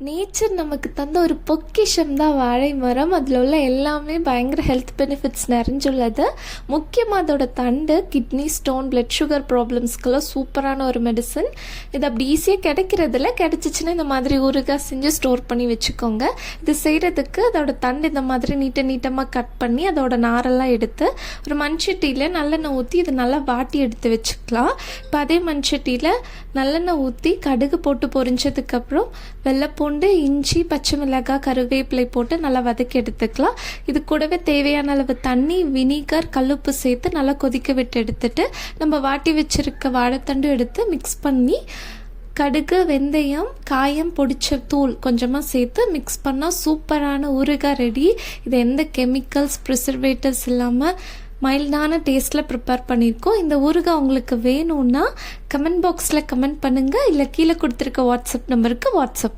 Nature நமக்கு தந்த ஒரு பொக்கிஷம் தான் வாழை மரம். அதில் உள்ள எல்லாமே பயங்கர ஹெல்த் பெனிஃபிட்ஸ் நிறைஞ்சுள்ளது. முக்கியமாக அதோட தண்டு கிட்னி ஸ்டோன், பிளட் சுகர் ப்ராப்ளம்ஸ்க்கெல்லாம் சூப்பரான ஒரு மெடிசன். இது அப்படி ஈஸியாக கிடைக்கிறதில்ல. கிடைச்சிச்சின்னா இந்த மாதிரி ஊறுகாய் செஞ்சு ஸ்டோர் பண்ணி வச்சுக்கோங்க. இது செய்கிறதுக்கு அதோட தண்டு இந்த மாதிரி நீட்டமாக கட் பண்ணி அதோட நாரெல்லாம் எடுத்து ஒரு மண்சட்டியில் நல்லெண்ணெய் ஊற்றி இதை நல்லா வாட்டி எடுத்து வச்சுக்கலாம். இப்போ அதே மண்சட்டியில் நல்லெண்ணெய் ஊற்றி கடுகு போட்டு பொரிஞ்சதுக்கப்புறம் வெள்ளைப்பூண்டு, இஞ்சி, பச்சை மிளகாய், கருவேப்பிலை போட்டு நல்லா வதக்கி எடுத்துக்கலாம். இது கூடவே தேவையான அளவு தண்ணி, வினிகர், கல்லுப்பு சேர்த்து நல்லா கொதிக்க விட்டு எடுத்துட்டு நம்ம வாட்டி வச்சிருக்க வாழைத்தண்டு எடுத்து மிக்ஸ் பண்ணி கடுகு, வெந்தயம், காயம் பொடிச்ச தூள் கொஞ்சமாக சேர்த்து மிக்ஸ் பண்ணால் சூப்பரான ஊறுகாய் ரெடி. இது எந்த கெமிக்கல்ஸ், ப்ரிசர்வேட்டிவ்ஸ் இல்லாமல் மைல்டான டேஸ்ட்டில் ப்ரிப்பேர் பண்ணியிருக்கோம். இந்த ஊறுகாய் உங்களுக்கு வேணும்னா கமெண்ட் பாக்ஸில் கமெண்ட் பண்ணுங்கள், இல்லை கீழே கொடுத்துருக்க வாட்ஸ்அப் நம்பருக்கு வாட்ஸ்அப்